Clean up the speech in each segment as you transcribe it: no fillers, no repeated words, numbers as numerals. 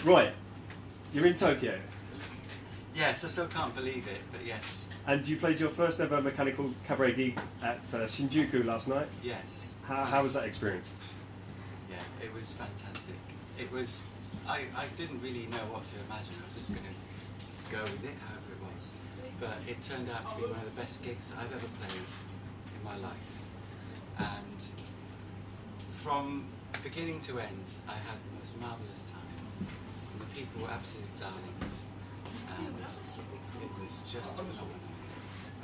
Right, you're in Tokyo. Yes, I still can't believe it, but yes. And you played your first ever mechanical cabaret gig at Shinjuku last night. Yes. How was that experience? Yeah, it was fantastic. It was, I didn't really know what to imagine. I was just going to go with it, however it was. But it turned out to be one of the best gigs I've ever played in my life. And from beginning to end, I had the most marvellous time. And the people were absolute darlings. And it was just phenomenal.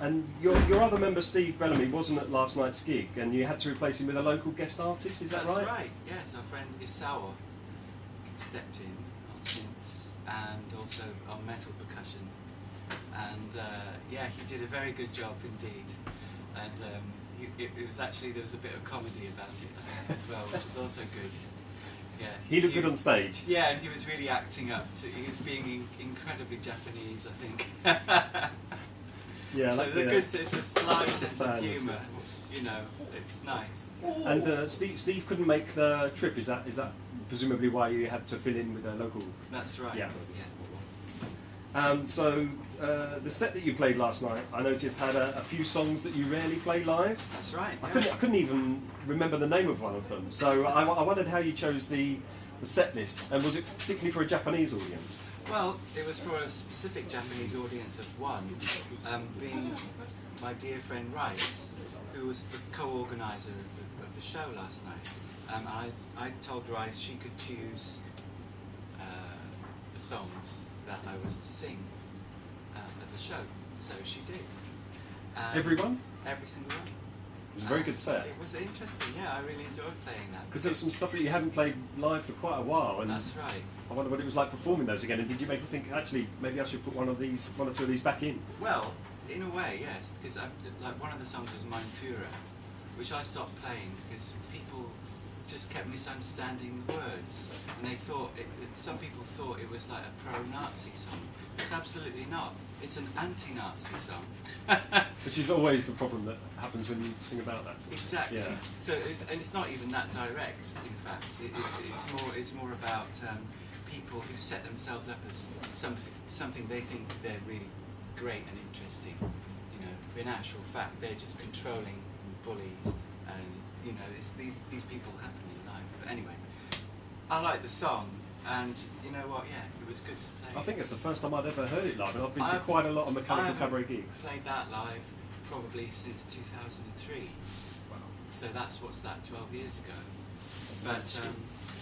And your other member, Steve Bellamy, wasn't at last night's gig, and you had to replace him with a local guest artist, is that right? That's right, yes. Our friend Isawa stepped in on synths and also on metal percussion. And yeah, he did a very good job indeed. And it was actually, there was a bit of comedy about it as well, which was also good. Yeah, he looked good on stage. Yeah, and he was really acting up to, he was being incredibly Japanese, I think. Yeah, so like, it's a sly sense of humour, you know, it's nice. And Steve couldn't make the trip, is that presumably why you had to fill in with a local? That's right, yeah. Yeah. The set that you played last night, I noticed had a few songs that you rarely play live. That's right. I couldn't even remember the name of one of them, so I wondered how you chose the set list, and was it particularly for a Japanese audience? Well, it was for a specific Japanese audience of one, being my dear friend Rice, who was the co-organiser of the show last night. I told Rice she could choose the songs that I was to sing at the show, so she did. Everyone? Every single one. It was a very good set. It was interesting, yeah, I really enjoyed playing that. Because there was some stuff that you hadn't played live for quite a while. And that's right. I wonder what it was like performing those again, and did you make you think, actually, maybe I should put one or two of these back in? Well, in a way, yes, because like one of the songs was Mein Führer, which I stopped playing because people just kept misunderstanding the words, and they thought, some people thought it was like a pro-Nazi song. It's absolutely not. It's an anti-Nazi song. Which is always the problem that happens when you sing about that. Exactly. Yeah. So, and it's not even that direct. In fact, it's more about people who set themselves up as something they think they're really great and interesting. You know, in actual fact, they're just controlling bullies, and you know, these people happen in life. But anyway, I like the song. And you know what, yeah, it was good to play. I think it's the first time I'd ever heard it live, and I've been to quite a lot of mechanical cabaret gigs. I played that live probably since 2003. Wow. So that's, what's that, 12 years ago. But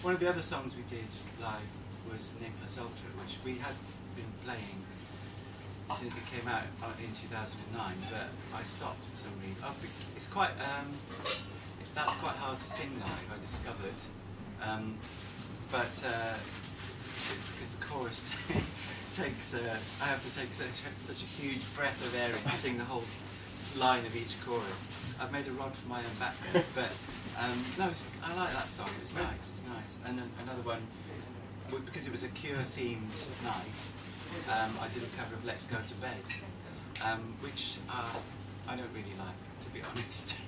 one of the other songs we did live was Ne Plus Ultra, which we had been playing since it came out in 2009, but I stopped for some reason. It's quite, that's quite hard to sing live, I discovered. But because the chorus takes, I have to take such a huge breath of air in to sing the whole line of each chorus. I've made a rod for my own back there, but no, I like that song. It's nice. It's nice. And another one, because it was a Cure themed night, I did a cover of Let's Go to Bed, which I don't really like, to be honest.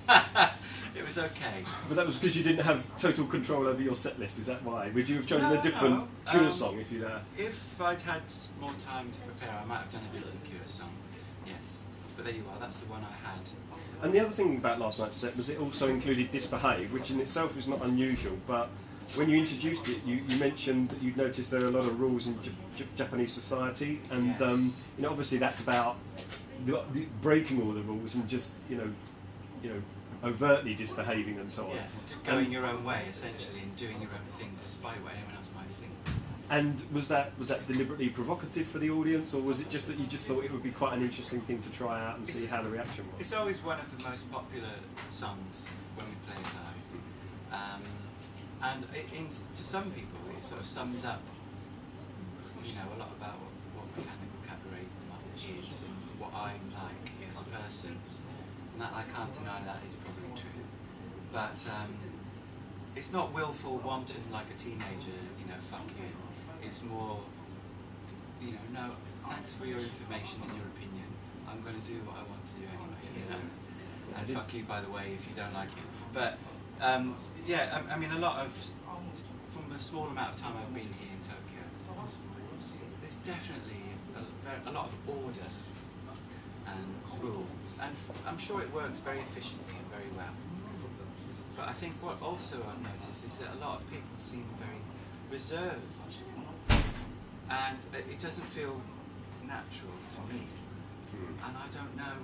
It was okay. But that was because you didn't have total control over your set list, is that why? Would you have chosen a different Cure song if you'd If I'd had more time to prepare, I might have done a different Cure song, yes. But there you are, that's the one I had. And the other thing about last night's set was it also included Disbehave, which in itself is not unusual, but when you introduced it, you mentioned that you'd noticed there are a lot of rules in Japanese society, and yes. You know, obviously that's about breaking all the rules and just you know overtly disbehaving and so on. Yeah, going your own way essentially and doing your own thing despite what anyone else might think. And was that deliberately provocative for the audience, or was it just that you just thought it would be quite an interesting thing to try out and see how the reaction was? It's always one of the most popular songs when we play it live, and to some people it sort of sums up, you know, a lot about what mechanical cabaret is and what I'm like as a person. And that, I can't deny that is probably true. But it's not willful, wanton like a teenager, you know, fuck you. It's more, you know, no, thanks for your information and your opinion. I'm going to do what I want to do anyway, you know. And fuck you, by the way, if you don't like it. But, yeah, I mean, from the small amount of time I've been here in Tokyo, definitely a lot of order and rules, and I'm sure it works very efficiently and very well. But I think what also I've noticed is that a lot of people seem very reserved, and it doesn't feel natural to me. And I don't know,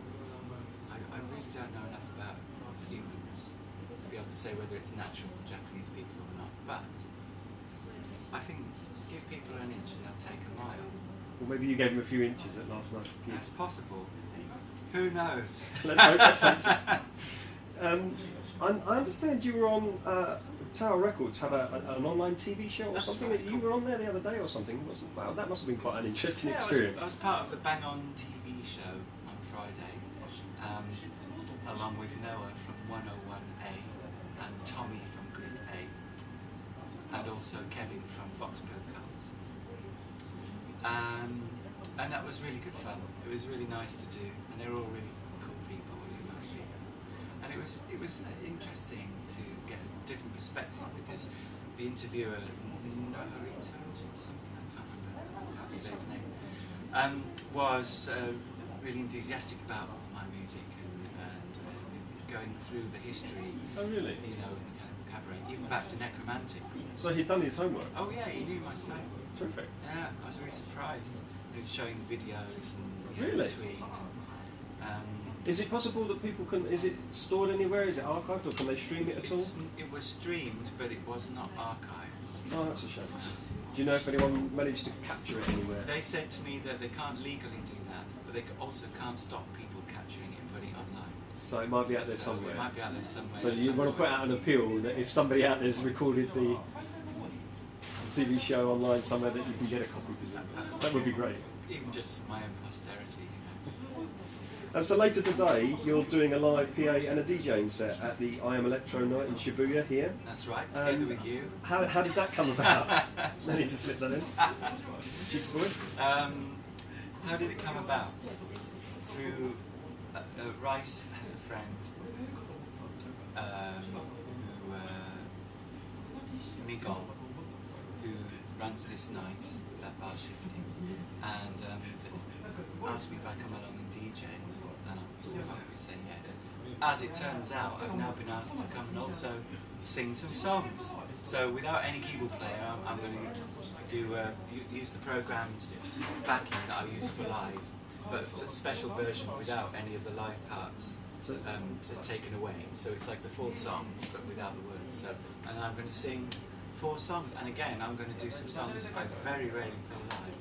I really don't know enough about humans to be able to say whether it's natural for Japanese people or not. But I think give people an inch and they'll take a mile. Well, maybe you gave him a few inches at last night's gig. That's possible. Who knows? Let's hope. Let's hope so. I understand you were on Tower Records have an online TV show or That's something. right. That you were on there the other day or something. Wow, that must have been quite an interesting experience. I was part of the Bang On TV show on Friday, along with Noah from 101A and Tommy from Group A, and also Kevin from Fox Podcast. And that was really good fun. It was really nice to do, and they were all really cool people, really nice people. And it was interesting to get a different perspective, because the interviewer, Norito or something, I can't remember how to say his name, was really enthusiastic about my music and going through the history. Oh really? You know, Cabaret, even back to Necromantic. So he'd done his homework. Oh yeah, he knew my stuff. Terrific. Yeah, I was really surprised. He was showing the videos and Really? between. Is it possible that people can? Is it stored anywhere? Is it archived, or can they stream it at all? It was streamed, but it was not archived. Oh, that's a shame. Do you know if anyone managed to capture it anywhere? They said to me that they can't legally do that, but they also can't stop people capturing it and putting it online. So it might be out there So somewhere. it might be out there somewhere. So you want to put out an appeal that if somebody out there's recorded the TV show online somewhere, that you can get a copy, presumably. That would be great. Even just for my own posterity. And so later today, you're doing a live PA and a DJing set at the I Am Electro night in Shibuya here. That's right, together with you. How did that come about? I need to slip that in. Cheeky boy. How did it come about? Through Rice has a friend who Miguel, who runs this night at Bar Shifty, and asked me if I'd come along and DJ, and I was happy to say yes. As it turns out, I've now been asked to come and also sing some songs. So without any keyboard player, I'm going to do use the programmed backing that I use for live, but a special version without any of the live parts taken away. So it's like the full songs, but without the words. So, and I'm going to sing 4 songs, and again, I'm going to do some songs I very rarely play live.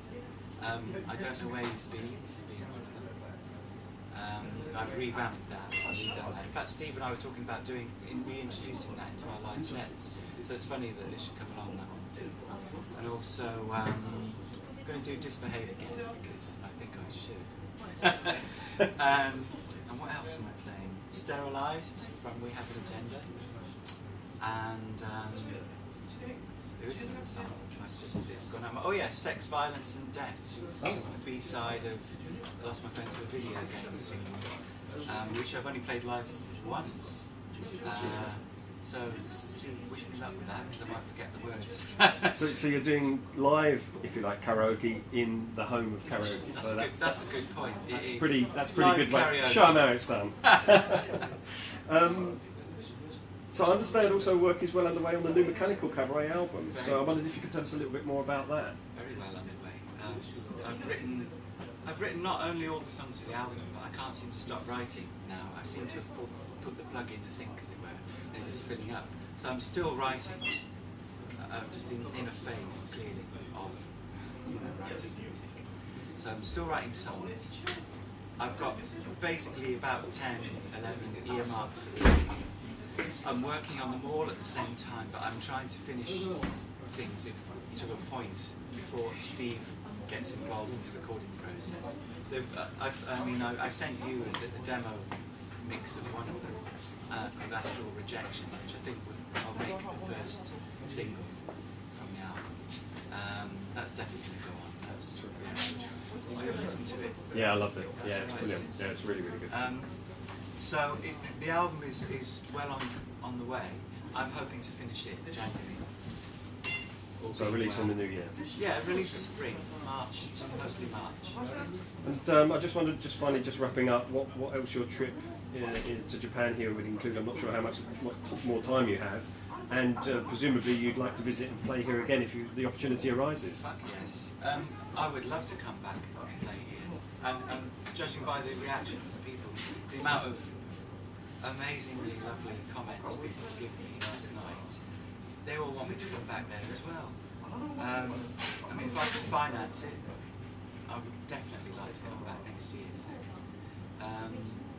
I don't know where he's been one of them. I've revamped that, I've redone that. In fact, Steve and I were talking about reintroducing that into our live sets. So it's funny that this should come along that one too. And also, I'm going to do Disbehave again, because I think I should. And what else am I playing? Sterilised from We Have an Agenda. And there is another song. It's gone out. Oh yeah, Sex, Violence and Death. This is the B-side of I Lost My Friend to a Video Game singing, which I've only played live once. So wish me luck with that, because I might forget the words. So you're doing live, if you like, karaoke in the home of karaoke. That's a good point. That's pretty live good. Karaoke. Show them how it's done. So I understand also work is well underway on the new Mechanical Cabaret album. So I wondered if you could tell us a little bit more about that. Very well underway. I've written not only all the songs for the album, but I can't seem to stop writing now. I seem to have put the plug in the sink, as it were, and it's just filling up. So I'm still writing, just in a phase, clearly, of writing music. So I'm still writing songs. I've got basically about 10, 11 earmarked for the album. I'm working on them all at the same time, but I'm trying to finish things to a point before Steve gets involved in the recording process. I sent you a demo mix of one of them, called Astral Rejection, which I think I'll make the first single from the album. That's definitely going to go on. Listen to it. Yeah, I loved it. Yeah, it's brilliant. Yeah, it's really, really good. So the album is well on the way. I'm hoping to finish it in January all So being release in well. the new year. Yeah, release spring, March, hopefully March. And I just wondered, just finally, just wrapping up, what else your trip to Japan here would include? I'm not sure how much more time you have, and presumably you'd like to visit and play here again if the opportunity arises. Fuck yes. I would love to come back and play here. And judging by the reaction of the people, the amount of amazingly lovely comments people give me last night, they all want me to come back there as well. I mean, if I could finance it, I would definitely like to come back next year. So,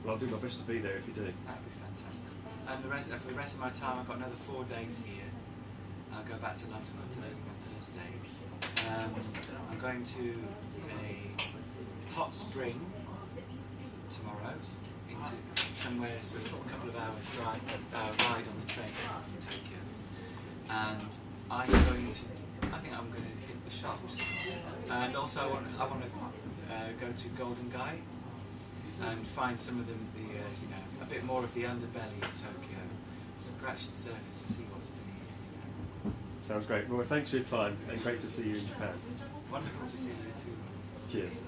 Well, I'll do my best to be there if you do. that'd be fantastic. And for the rest of my time, I've got another 4 days here. I'll go back to London on Thursday. I'm going to a hot spring tomorrow, into somewhere sort of a couple of hours ride on the train from Tokyo. And I think I'm going to hit the shops. And also I want to go to Golden Guy and find some of the a bit more of the underbelly of Tokyo. Scratch the surface and see what's beneath. Sounds great. Well, thanks for your time, and great to see you in Japan. Wonderful to see you too. Cheers.